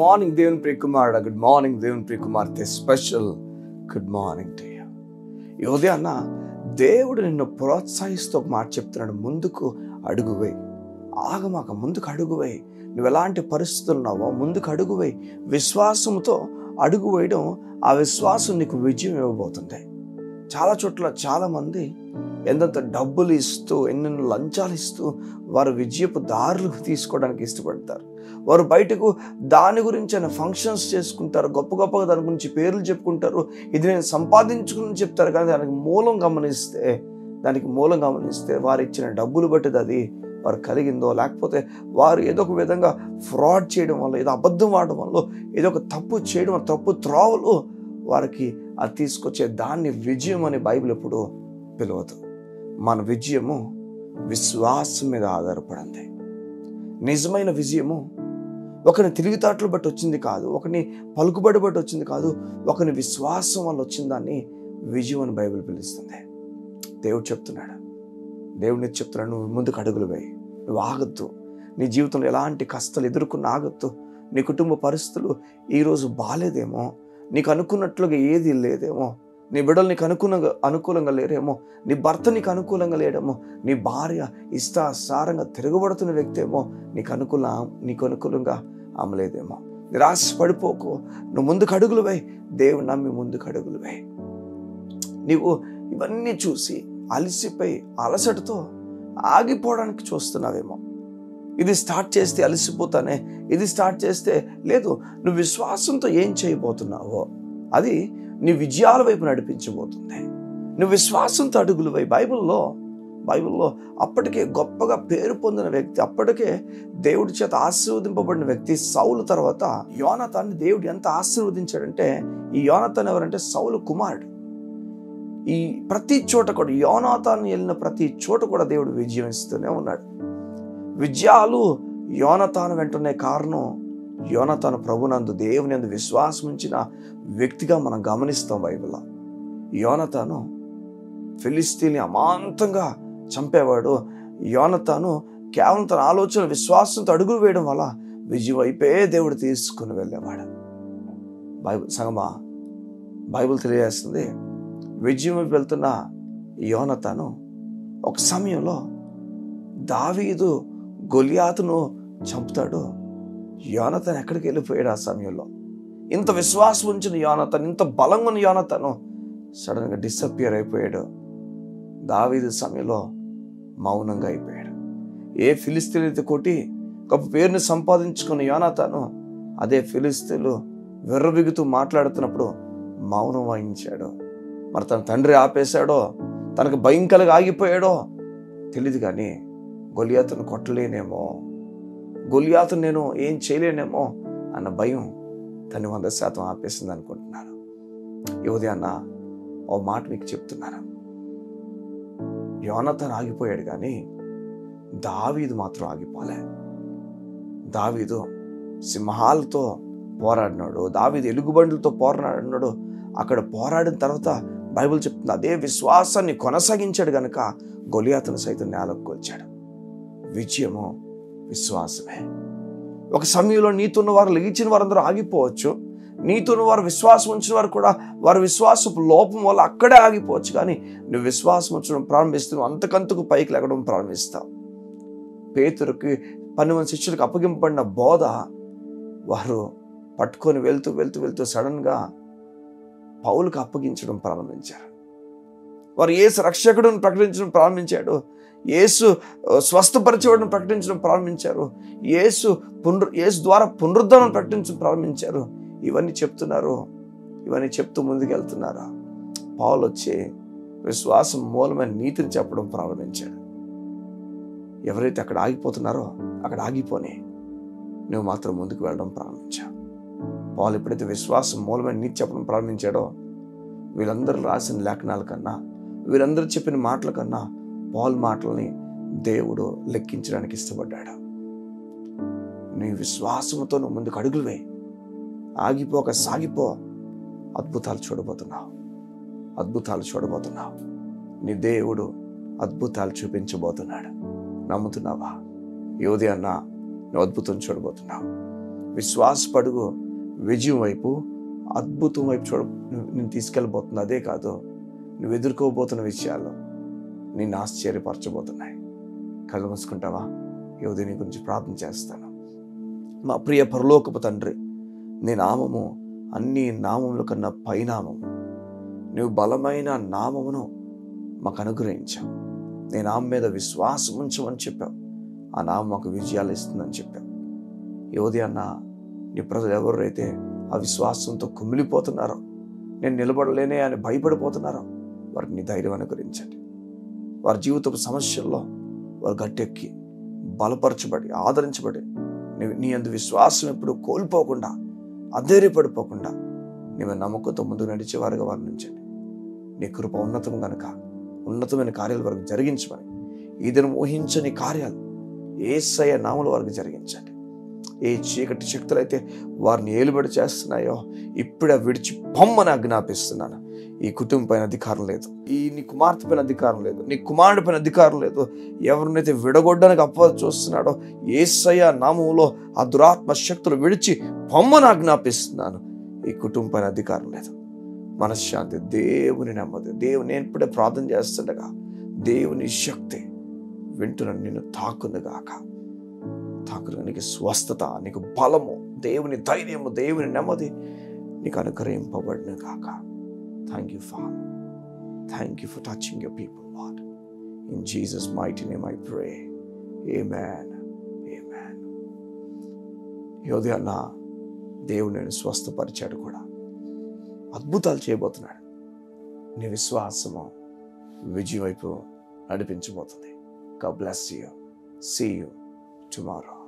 Morning దేవుని ప్రియ కుమారుడా, good morning దేవుని ప్రియ కుమార్తె, special good morning to you. ఈ ఉదయాన్న దేవుడు నిన్ను ప్రోత్సహిస్తూ ఒక మాట చెప్తున్నాడు. ముందుకు అడుగువేయి, ఆగమాక ముందుకు అడుగువేయి. నువ్వు ఎలాంటి పరిస్థితులు ఉన్నావో ముందుకు అడుగువేయి. విశ్వాసంతో అడుగు వేయడం, ఆ విశ్వాసం నీకు విజయం ఇవ్వబోతుంది. చాలా చోట్ల చాలామంది ఎంతంత డబ్బులు ఇస్తూ, ఎన్నెన్నో లంచాలు ఇస్తూ వారు విజయపు దారులు తీసుకోవడానికి ఇష్టపడతారు. వారు బయటకు దాని గురించి ఆయన ఫంక్షన్స్ చేసుకుంటారు, గొప్ప గొప్పగా దాని గురించి పేర్లు చెప్పుకుంటారు, ఇది నేను సంపాదించుకుని చెప్తారు. కానీ దానికి మూలం గమనిస్తే వారు ఇచ్చిన డబ్బులు బట్టి అది వారు కలిగిందో, లేకపోతే వారు ఏదో ఒక విధంగా ఫ్రాడ్ చేయడం వల్ల, ఏదో అబద్ధం ఆడడం వల్ల, ఏదో ఒక తప్పు చేయడం, తప్పు త్రోవలు వారికి అది తీసుకొచ్చే దాన్ని విజయం అని బైబిల్ ఎప్పుడు పిలవదు. మన విజయము విశ్వాసం మీద ఆధారపడింది. నిజమైన విజయము ఒకరిని తెలివితేటలు బట్టి వచ్చింది కాదు, ఒకరిని పలుకుబడి బట్టి వచ్చింది కాదు, ఒకరిని విశ్వాసం వల్ల వచ్చిందాన్ని విజయం అని బైబిల్ పిలుస్తుంది. దేవుడు చెప్తున్నాడు, నువ్వు ముందుకు అడుగులు వేయి, నువ్వు ఆగొద్దు. నీ జీవితంలో ఎలాంటి కష్టాలు ఎదుర్కొన్న ఆగొద్దు. నీ కుటుంబ పరిస్థితులు ఈరోజు బాగాలేదేమో, నీకు అనుకున్నట్లుగా ఏది లేదేమో, నీ బిడ్డలు నీకు అనుకూలంగా లేరేమో, నీ భర్త నీకు అనుకూలంగా లేడేమో, నీ భార్య ఇష్టాసారంగా తిరగబడుతున్న వ్యక్తి ఏమో నీకు అనుకూలంగా అమ్మలేదేమో. నిరాశ పడిపోకు, నువ్వు ముందుకు అడుగులు వేయి. దేవుని నమ్మి ముందుకు అడుగులు వేయి. నీవు ఇవన్నీ చూసి అలసిపోయి అలసటతో ఆగిపోవడానికి చూస్తున్నావేమో. ఇది స్టార్ట్ చేస్తే అలసిపోతానే, ఇది స్టార్ట్ చేస్తే లేదు. నువ్వు విశ్వాసంతో ఏం చేయబోతున్నావో అది నీ విజయాల వైపు నడిపించబోతుంది. నువ్వు విశ్వాసంతో అడుగులు వేయి. బైబిల్లో అప్పటికే గొప్పగా పేరు పొందిన వ్యక్తి, అప్పటికే దేవుడి చేత ఆశీర్వదింపబడిన వ్యక్తి సౌలు తర్వాత యోనాతాన్ని దేవుడు ఎంత ఆశీర్వదించాడంటే, ఈ యోనాతాన్ ఎవరంటే సౌలు కుమారుడు. ఈ ప్రతి చోట కూడా యోనాతాను వెళ్ళిన ప్రతి చోట కూడా దేవుడు విజయం ఇస్తూనే ఉన్నాడు. విజయాలు యోనాతాను వెంటనే కారణం, యోనాతాను ప్రభునందు దేవుని యందు విశ్వాసం ఉంచిన వ్యక్తిగా మనం గమనిస్తాం బైబిల్లో. యోనాతాను ఫిలిస్తీన్ని అమాంతంగా చంపేవాడు. యోనాతాను కేవలం తన ఆలోచన విశ్వాసంతో అడుగులు వేయడం వల్ల విజయం వైపే దేవుడు తీసుకుని వెళ్ళేవాడు. బైబిల్ తెలియజేస్తుంది, విజయం వైపు వెళ్తున్న యోనాతాను ఒక సమయంలో దావీదు గొలియాతును చంపుతాడు. యోనాతాను ఎక్కడికి వెళ్ళిపోయాడు? ఆ సమయంలో ఇంత విశ్వాసం ఉంచిన యోనాతాను, ఇంత బలంగా ఉన్న యోనాతాను సడన్గా డిసప్పియర్ అయిపోయాడు. దావీదు సమయంలో మౌనంగా అయిపోయాడు. ఏ ఫిలిస్తీన్లైతే కొట్టి గొప్ప పేరుని సంపాదించుకున్న యోనాతాను అదే ఫిలిస్తీన్లు విర్రబిగుతూ మాట్లాడుతున్నప్పుడు మౌనం వహించాడు. మరి తన తండ్రి ఆపేశాడో, తనకు భయంకరంగా ఆగిపోయాడో తెలియదు. కానీ గొలియాతును కొట్టలేనేమో, గొలియాతును నేను ఏం చేయలేనేమో అన్న భయం తను 100% ఆపేసింది అనుకుంటున్నాను. ఈ ఉదయాన్న ఓ మాట మీకు చెప్తున్నాను. యోనాతాను ఆగిపోయాడు కానీ దావీదు మాత్రం ఆగిపోలే. దావీదు సింహాలతో పోరాడినాడు, దావీదు ఎలుగుబండులతో పోరాడినాడు. అక్కడ పోరాడిన తర్వాత బైబిల్ చెప్తుంది, అదే విశ్వాసాన్ని కొనసాగించాడు గనుక గొలియాతును సైతం నేలకు కొల్చాడు. విజయము విశ్వాసమే. ఒక సమయంలో నీతున్న వారు, లెగిచిన వారందరూ ఆగిపోవచ్చు. నీతున్న వారు, విశ్వాసం ఉంచిన వారు కూడా వారి విశ్వాసపు లోపం వల్ల అక్కడే ఆగిపోవచ్చు. కానీ నువ్వు విశ్వాసం ఉంచడం ప్రారంభిస్తున్నావు, అంతకంతకు పైకి లెగడం ప్రారంభిస్తావు. పేతురుకి 12 శిష్యులకు అప్పగింపబడిన బోధ వారు పట్టుకొని వెళ్తూ సడన్గా పౌలుకు అప్పగించడం ప్రారంభించారు. వారు యేసు రక్షకుడిని ప్రకటించడం ప్రారంభించాడు. యేసు స్వస్థపరిచేవాడిని ప్రకటించడం ప్రారంభించారు. యేసు ద్వారా పునరుద్ధరణ ప్రకటించడం ప్రారంభించారు. ఇవన్నీ చెప్తున్నారు, ఇవన్నీ చెప్తూ ముందుకెళ్తున్నారు. పౌలు వచ్చి విశ్వాసం మూలమైన నీతిని చెప్పడం ప్రారంభించాడు. ఎవరైతే అక్కడ ఆగిపోతున్నారో అక్కడ ఆగిపోని నువ్వు మాత్రం ముందుకు వెళ్ళడం ప్రారంభించావు. పౌలు ఎప్పుడైతే విశ్వాసం మూలమైన నీతి చెప్పడం ప్రారంభించాడో, వీళ్ళందరూ రాసిన లేఖనాల కన్నా, వీళ్ళందరూ చెప్పిన మాటల కన్నా పౌలు మాటల్ని దేవుడు లెక్కించడానికి ఇష్టపడ్డాడు. నీ విశ్వాసంతో నువ్వు ముందుకు అడుగులు వేయి, ఆగిపోక సాగిపో. అద్భుతాలు చూడబోతున్నావు. నీ దేవుడు అద్భుతాలు చూపించబోతున్నాడు. నమ్ముతున్నావా? ఈ ఉదయాన్న నువ్వు అద్భుతం చూడబోతున్నావు. విశ్వాసపడుగు, విజయం వైపు, అద్భుతం వైపు నేను తీసుకెళ్ళబోతుంది. అదే కాదు, నువ్వు ఎదుర్కోబోతున్న విషయాలు నిన్ను ఆశ్చర్యపరచబోతున్నాయి. కళ్ళు మూసుకుంటావా? ఈ ఉదయం నీ గురించి ప్రార్థన చేస్తాను. మా ప్రియ పరలోకపు తండ్రి, నీ నామము అన్ని నామముల కన్నా పైనామము. నువ్వు బలమైన నామమును మాకు అనుగ్రహించావు. నీ నామం మీద విశ్వాసం ఉంచమని చెప్పావు. ఆ నామం మాకు విజయాలు ఇస్తుందని చెప్పావు. ఈ ఉదయాన్న నీ ప్రజలు ఎవరైతే ఆ విశ్వాసంతో కుమిలిపోతున్నారో, నేను నిలబడలేనే అని భయపడిపోతున్నారో, వారికి నీ ధైర్యం అనుగ్రహించండి. వారి జీవితపు సమస్యల్లో వారు గట్టెక్కి బలపరచబడి ఆదరించబడి నీ యందు విశ్వాసం ఎప్పుడు కోల్పోకుండా, అధైర్యపడిపోకుండా నీవు నమ్మకంతో ముందుకు నడిచేవారుగా వారిని ఉంచండి. నీ కృప ఉన్నతం గనుక ఉన్నతమైన కార్యాలు వారికి జరిగించమని, ఈ దినం ఊహించని కార్యాలు యేసయ్య నామములో వారికి జరిగించండి. ఏ చీకటి శక్తులు అయితే వారిని ఏలుబడి చేస్తున్నాయో ఇప్పుడే విడిచి పొమ్మని ఆజ్ఞాపిస్తున్నాను. ఈ కుటుంబం పైన అధికారం లేదు, ఈ నీ కుమార్తె పైన అధికారం లేదు, నీ కుమారుడి పైన అధికారం లేదు. ఎవరినైతే విడగొట్టడానికి అపవాది చూస్తున్నాడో యేసయ్య నామములో ఆ దురాత్మ శక్తులు విడిచి పొమ్మని ఆజ్ఞాపిస్తున్నాను. ఈ కుటుంబం పైన అధికారం లేదు. మనశ్శాంతి, దేవుని నెమ్మది, నేను ఇప్పుడే ప్రార్థన చేస్తుండగా దేవుని శక్తి వింటున్న నిన్ను తాకునుగాక. నీకు స్వస్థత, నీకు బలము, దేవుని ధైర్యము, దేవుని నెమ్మది నీకు అనుగ్రహింపబడిన గాక. Thank you Father. Thank you for touching your people Lord. In Jesus mighty name I pray. Amen. Amen. ఈ ఉదయాన్న దేవుడు నేను స్వస్థపరిచాడు కూడా, అద్భుతాలు చేయబోతున్నాడు. నీ విశ్వాసము విజయం వైపు నడిపించబోతుంది. God bless you. See you tomorrow.